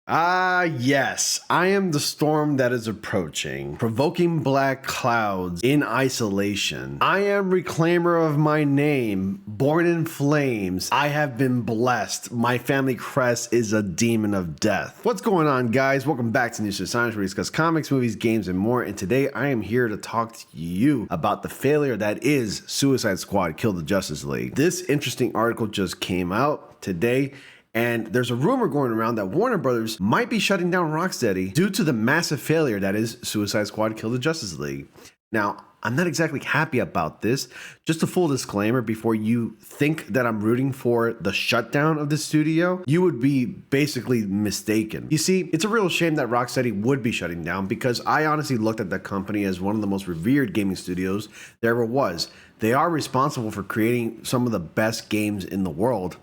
Ah, yes, I am the storm that is approaching, provoking black clouds in isolation. I am reclaimer of my name, born in flames. I have been blessed. My family crest is a demon of death. What's going on, guys? Welcome back to News Science, where we discuss comics, movies, games, and more. And today I am here to talk to you about the failure that is Suicide Squad Kill the Justice League. This interesting article just came out today. And there's a rumor going around that Warner Brothers might be shutting down Rocksteady due to the massive failure that is Suicide Squad Kill the Justice League. Now, I'm not exactly happy about this. Just a full disclaimer before you think that I'm rooting for the shutdown of the studio, you would be basically mistaken. You see, it's a real shame that Rocksteady would be shutting down because I honestly looked at that company as one of the most revered gaming studios there ever was. They are responsible for creating some of the best games in the world.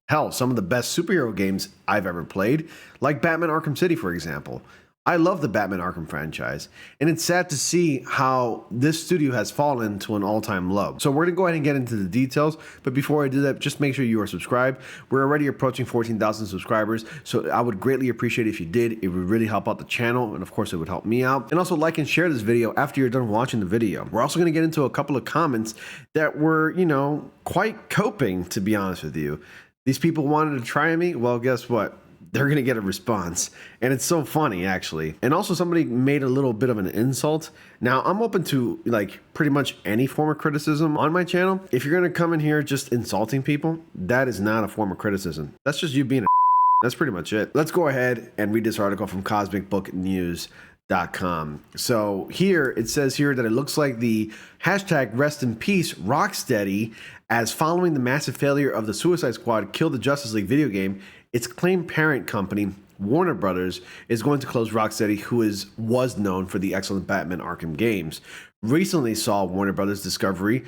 Hell, some of the best superhero games I've ever played, like Batman Arkham City, for example. I love the Batman Arkham franchise, and it's sad to see how this studio has fallen to an all-time low. So we're gonna go ahead and get into the details, but before I do that, just make sure you are subscribed. We're already approaching 14,000 subscribers, so I would greatly appreciate it if you did. It would really help out the channel, and of course it would help me out. And also like and share this video after you're done watching the video. We're also gonna get into a couple of comments that were, quite coping, to be honest with you. These people wanted to try me. Well, guess what? They're going to get a response. And it's so funny, actually. And also somebody made a little bit of an insult. Now, I'm open to pretty much any form of criticism on my channel. If you're going to come in here just insulting people, that is not a form of criticism. That's just you being a That's pretty much it. Let's go ahead and read this article from CosmicBookNews.com. So here it says here that it looks like the hashtag rest in peace Rocksteady, as following the massive failure of the Suicide Squad Kill the Justice League video game, its claimed parent company Warner Brothers is going to close Rocksteady, who was known for the excellent Batman Arkham games. Recently saw Warner Brothers Discovery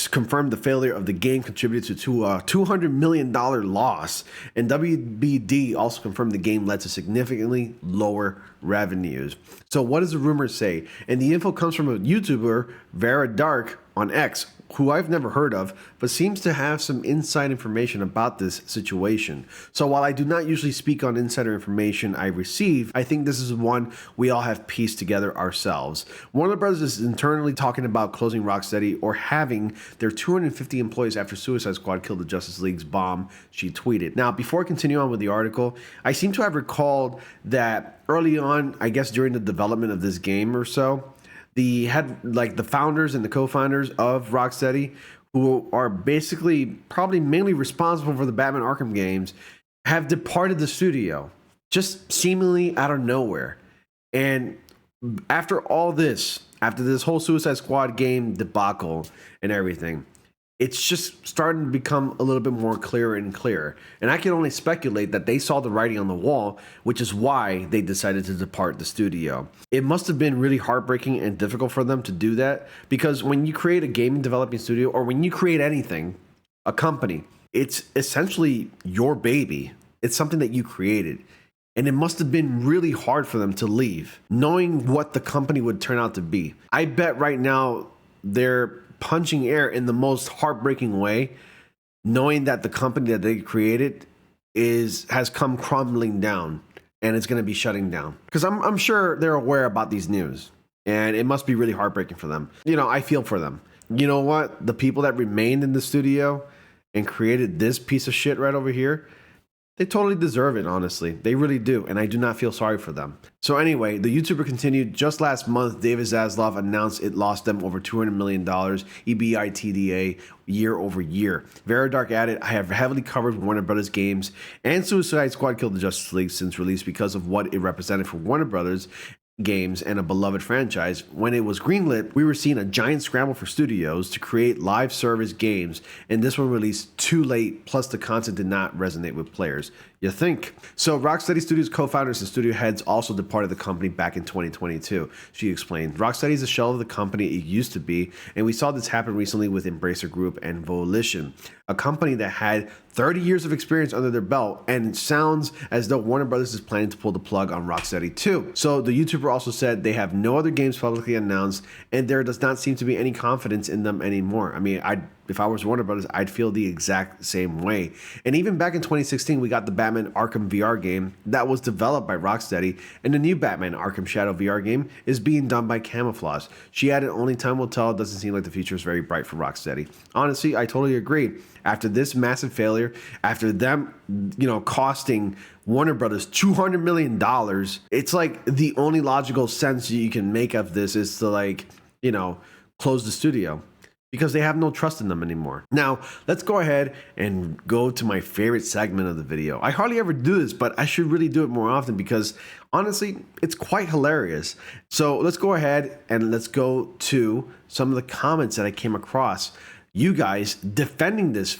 confirmed the failure of the game contributed to a $200 million loss, and WBD also confirmed the game led to significantly lower revenues. So what does the rumor say? And the info comes from a YouTuber, Vera Dark, on X, who I've never heard of, but seems to have some inside information about this situation. So while I do not usually speak on insider information I receive, I think this is one we all have pieced together ourselves. Warner Brothers is internally talking about closing Rocksteady or having their 250 employees after Suicide Squad killed the Justice League's bomb, she tweeted. Now, before I continue on with the article, I seem to have recalled that early on, I guess during the development of this game or so, the founders and the co-founders of Rocksteady, who are basically probably mainly responsible for the Batman Arkham games, have departed the studio just seemingly out of nowhere. And after all this, after this whole Suicide Squad game debacle and everything, it's just starting to become a little bit more clearer and clearer. And I can only speculate that they saw the writing on the wall, which is why they decided to depart the studio. It must have been really heartbreaking and difficult for them to do that, because when you create a gaming developing studio, or when you create anything, a company, it's essentially your baby. It's something that you created. And it must have been really hard for them to leave, knowing what the company would turn out to be. I bet right now they're punching air in the most heartbreaking way, knowing that the company that they created has come crumbling down and it's going to be shutting down. Because I'm sure they're aware about these news, and it must be really heartbreaking for them. I feel for them. You know what? The people that remained in the studio and created this piece of shit right over here, they totally deserve it, honestly. They really do, and I do not feel sorry for them. So anyway, the YouTuber continued, just last month, David Zaslav announced it lost them over $200 million EBITDA year over year. Vera Dark added, I have heavily covered Warner Brothers games and Suicide Squad Killed the Justice League since release because of what it represented for Warner Brothers games and a beloved franchise. When it was greenlit, we were seeing a giant scramble for studios to create live service games, and this one released too late, plus the content did not resonate with players. You think? So Rocksteady Studios co-founders and studio heads also departed the company back in 2022. She explained, Rocksteady is a shell of the company it used to be, and we saw this happen recently with Embracer Group and Volition, a company that had 30 years of experience under their belt, and it sounds as though Warner Brothers is planning to pull the plug on Rocksteady too. So the YouTuber also said they have no other games publicly announced, and there does not seem to be any confidence in them anymore. I mean, if I was Warner Brothers, I'd feel the exact same way. And even back in 2016, we got the Batman Arkham VR game that was developed by Rocksteady, and the new Batman Arkham Shadow VR game is being done by Camouflage. She added, only time will tell. It doesn't seem like the future is very bright for Rocksteady. Honestly, I totally agree. After this massive failure, after them, costing Warner Brothers $200 million, it's like the only logical sense you can make of this is to close the studio, because they have no trust in them anymore. Now, let's go ahead and go to my favorite segment of the video. I hardly ever do this, but I should really do it more often because honestly, it's quite hilarious. So let's go ahead and let's go to some of the comments that I came across. You guys defending this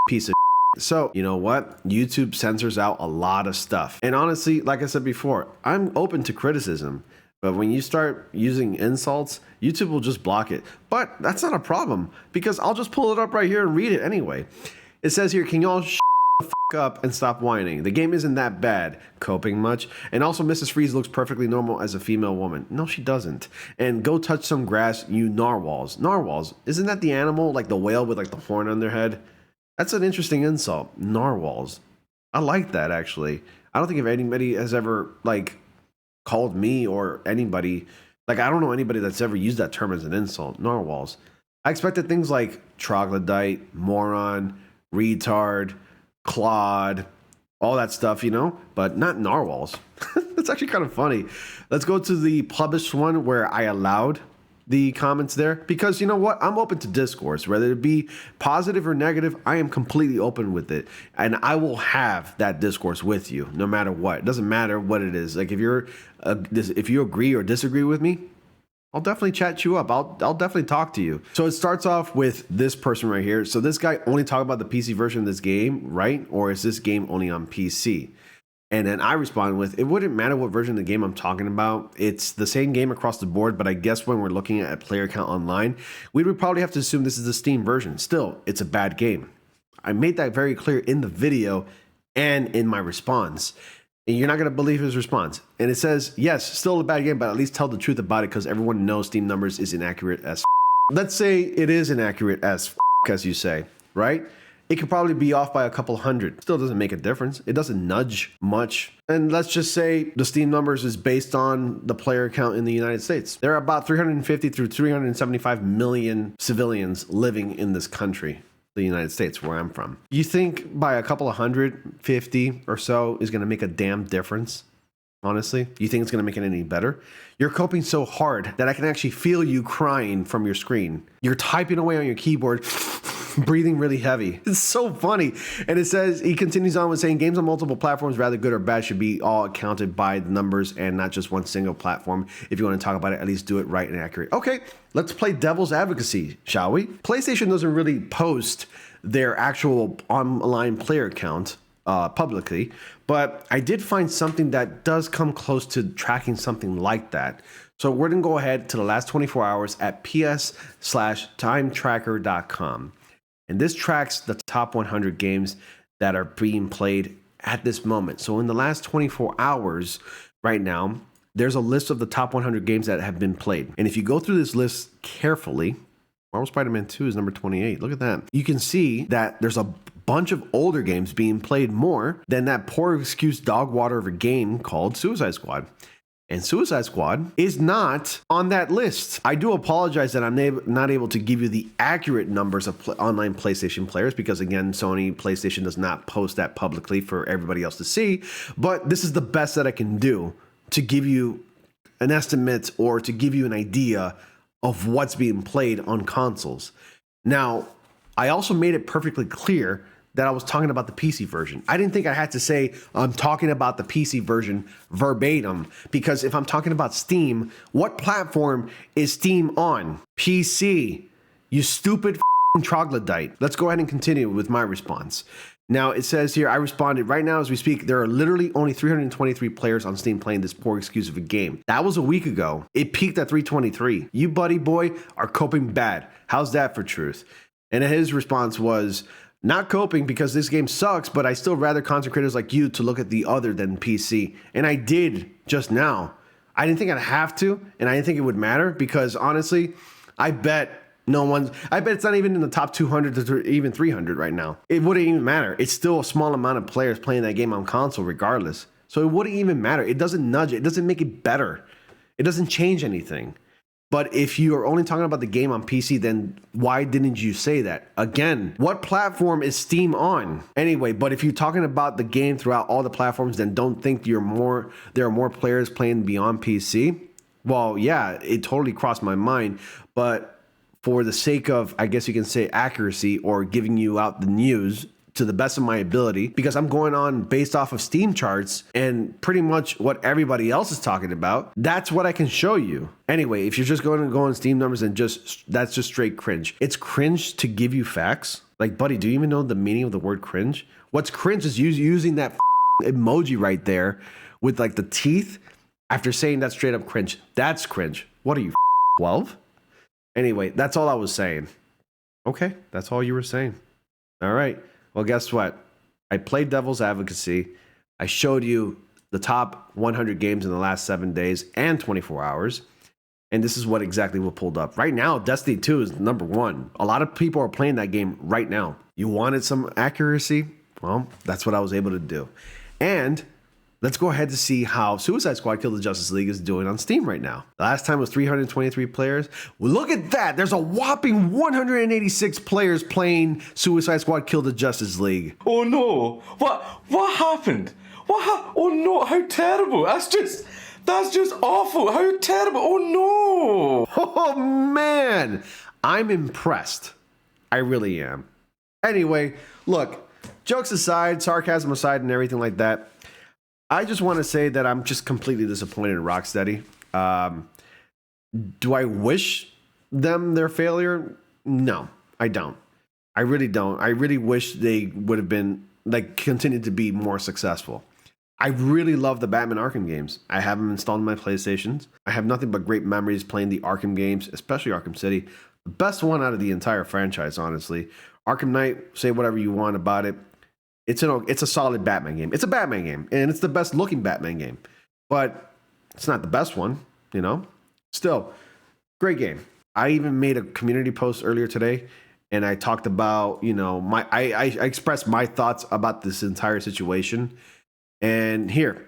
piece of shit. So, you know what? YouTube censors out a lot of stuff. And honestly, like I said before, I'm open to criticism. But when you start using insults, YouTube will just block it. But that's not a problem, because I'll just pull it up right here and read it anyway. It says here, can y'all shut the fuck up and stop whining? The game isn't that bad. Coping much? And also, Mrs. Freeze looks perfectly normal as a female woman. No, she doesn't. And go touch some grass, you narwhals. Narwhals, isn't that the animal, like the whale with like the horn on their head? That's an interesting insult. Narwhals. I like that, actually. I don't think if anybody has ever called me or anybody, I don't know anybody that's ever used that term as an insult. Narwhals. I expected things like troglodyte, moron, retard, clod, all that stuff, but not narwhals. That's actually kind of funny. Let's go to the published one where I allowed the comments there, because you know what, I'm open to discourse, whether it be positive or negative. I am completely open with it, and I will have that discourse with you no matter what. It doesn't matter what it is. Like if you agree or disagree with me, I'll definitely chat you up. I'll definitely talk to you. So it starts off with this person right here. So this guy only talked about the PC version of this game, right? Or is this game only on PC? And then I respond with, it wouldn't matter what version of the game I'm talking about. It's the same game across the board, but I guess when we're looking at player count online, we would probably have to assume this is the Steam version. Still, it's a bad game. I made that very clear in the video and in my response. And you're not going to believe his response. And it says, yes, still a bad game, but at least tell the truth about it, because everyone knows Steam numbers is inaccurate as Let's say it is inaccurate as you say, right? It could probably be off by a couple hundred. Still doesn't make a difference. It doesn't nudge much. And let's just say the Steam numbers is based on the player count in the United States. There are about 350 through 375 million civilians living in this country, the United States, where I'm from. You think by a couple of 150 or so is going to make a damn difference? Honestly, you think it's going to make it any better? You're coping so hard that I can actually feel you crying from your screen. You're typing away on your keyboard, breathing really heavy. It's so funny. And it says, he continues on with saying, games on multiple platforms, rather good or bad, should be all accounted by the numbers and not just one single platform. If you want to talk about it, at least do it right and accurate. Okay, let's play devil's advocacy, shall we? PlayStation doesn't really post their actual online player count publicly, but I did find something that does come close to tracking something like that. So we're going to go ahead to the last 24 hours at ps/timetracker.com. And this tracks the top 100 games that are being played at this moment. So in the last 24 hours right now, there's a list of the top 100 games that have been played. And if you go through this list carefully, Marvel Spider-Man 2 is number 28. Look at that. You can see that there's a bunch of older games being played more than that poor excuse dog water of a game called Suicide Squad. And Suicide Squad is not on that list. I do apologize that I'm not able to give you the accurate numbers of online PlayStation players, because again, Sony PlayStation does not post that publicly for everybody else to see. But this is the best that I can do to give you an estimate or to give you an idea of what's being played on consoles. Now, I also made it perfectly clear that I was talking about the PC version. I didn't think I had to say I'm talking about the PC version verbatim, because if I'm talking about Steam, what platform is Steam on? PC. You stupid troglodyte. Let's go ahead and continue with my response. Now, it says here, I responded, right now as we speak, there are literally only 323 players on Steam playing this poor excuse of a game. That was a week ago. It peaked at 323. You, buddy boy, are coping bad. How's that for truth? And his response was, not coping because this game sucks, but I still rather content creators like you to look at the other than PC. And I did just now. I didn't think I'd have to, and I didn't think it would matter, because honestly, I bet No one's, I bet it's not even in the top 200 to even 300 right now. It wouldn't even matter. It's still a small amount of players playing that game on console regardless. So it wouldn't even matter. It doesn't nudge it. It doesn't make it better. It doesn't change anything. But if you are only talking about the game on PC, then why didn't you say that? Again, what platform is Steam on? Anyway, but if you're talking about the game throughout all the platforms, then don't think there are more players playing beyond PC. Well, yeah, it totally crossed my mind. But for the sake of, I guess you can say, accuracy or giving you out the news to the best of my ability, because I'm going on based off of Steam charts and pretty much what everybody else is talking about, that's what I can show you. Anyway, if you're just going to go on Steam numbers and that's just straight cringe. It's cringe to give you facts. Like, buddy, do you even know the meaning of the word cringe? What's cringe is using that emoji right there with like the teeth after saying that straight up cringe. That's cringe. What are you, 12? Anyway, that's all I was saying. Okay, that's all you were saying. All right. Well, guess what? I played devil's advocacy. I showed you the top 100 games in the last 7 days and 24 hours. And this is what exactly we pulled up. Right now, Destiny 2 is number 1. A lot of people are playing that game right now. You wanted some accuracy? Well, that's what I was able to do. And let's go ahead to see how Suicide Squad Kill the Justice League is doing on Steam right now. The last time was 323 players. Well, look at that. There's a whopping 186 players playing Suicide Squad Kill the Justice League. Oh no. What happened? Oh no, how terrible. That's just awful. How terrible. Oh no. Oh man. I'm impressed. I really am. Anyway, look, jokes aside, sarcasm aside and everything like that, I just want to say that I'm just completely disappointed in Rocksteady. Do I wish them their failure? No, I don't. I really don't. I really wish they would have been, like, continued to be more successful. I really love the Batman Arkham games. I have them installed on my PlayStations. I have nothing but great memories playing the Arkham games, especially Arkham City. The best one out of the entire franchise, honestly. Arkham Knight, say whatever you want about it. It's a solid Batman game. It's a Batman game, and it's the best looking Batman game. But it's not the best one, you know? Still, great game. I even made a community post earlier today, and I talked about, you know, I expressed my thoughts about this entire situation. And here,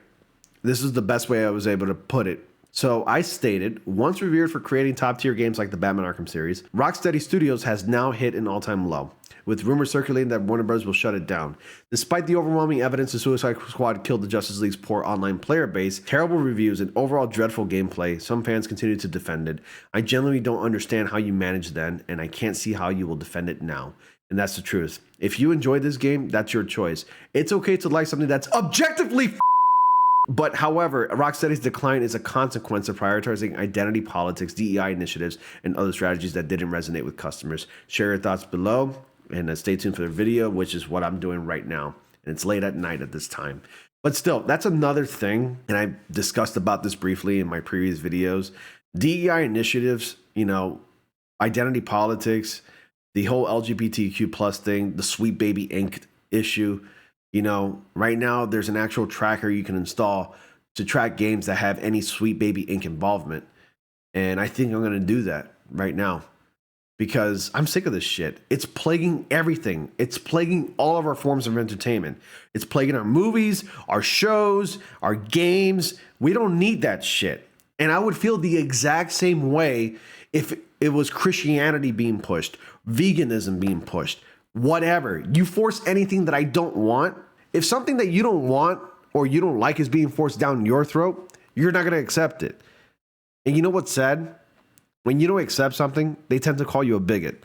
this is the best way I was able to put it. So I stated, once revered for creating top tier games like the Batman Arkham series, Rocksteady Studios has now hit an all-time low, with rumors circulating that Warner Bros. Will shut it down. Despite the overwhelming evidence the Suicide Squad killed the Justice League's poor online player base, terrible reviews, and overall dreadful gameplay, some fans continue to defend it. I genuinely don't understand how you managed then, and I can't see how you will defend it now. And that's the truth. If you enjoyed this game, that's your choice. It's okay to like something that's objectively but however, Rocksteady's decline is a consequence of prioritizing identity politics, DEI initiatives, and other strategies that didn't resonate with customers. Share your thoughts below, and stay tuned for the video, which is what I'm doing right now. And it's late at night at this time. But still, that's another thing, and I discussed about this briefly in my previous videos. DEI initiatives, you know, identity politics, the whole LGBTQ plus thing, the Sweet Baby Inc. issue. You know, right now there's an actual tracker you can install to track games that have any Sweet Baby Inc. involvement. And I think I'm going to do that right now because I'm sick of this shit. It's plaguing everything. It's plaguing all of our forms of entertainment. It's plaguing our movies, our shows, our games. We don't need that shit. And I would feel the exact same way if it was Christianity being pushed, veganism being pushed, whatever. You force anything that I don't want. If something that you don't want or you don't like is being forced down your throat, you're not going to accept it. And you know what's sad? When you don't accept something, they tend to call you a bigot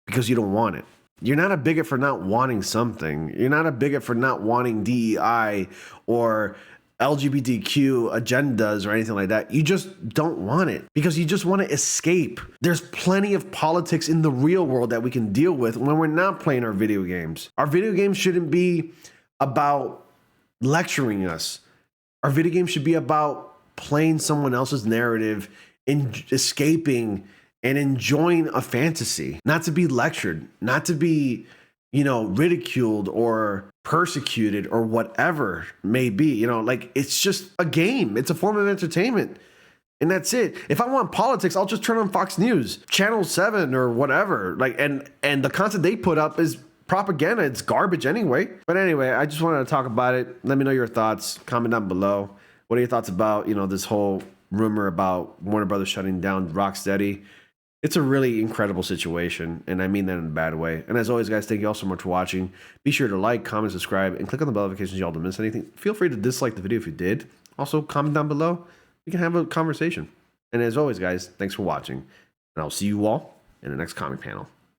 because you don't want it. You're not a bigot for not wanting something. You're not a bigot for not wanting DEI or LGBTQ agendas or anything like that. You just don't want it because you just want to escape. There's plenty of politics in the real world that we can deal with when we're not playing our video games. Our video games shouldn't be about lecturing us. Our video games should be about playing someone else's narrative and escaping and enjoying a fantasy, not to be lectured, not to be, you know, ridiculed or persecuted or whatever may be, you know, like it's just a game. It's a form of entertainment. And that's it. If I want politics, I'll just turn on Fox News, Channel 7 or whatever. Like, and the content they put up is propaganda. It's garbage anyway. But anyway, I just wanted to talk about it. Let me know your thoughts. Comment down below. What are your thoughts about, this whole rumor about Warner Brothers shutting down Rocksteady? It's a really incredible situation, and I mean that in a bad way. And as always, guys, thank you all so much for watching. Be sure to like, comment, subscribe, and click on the bell notifications so y'all don't miss anything. Feel free to dislike the video if you did. Also, comment down below. We can have a conversation. And as always, guys, thanks for watching. And I'll see you all in the next comic panel.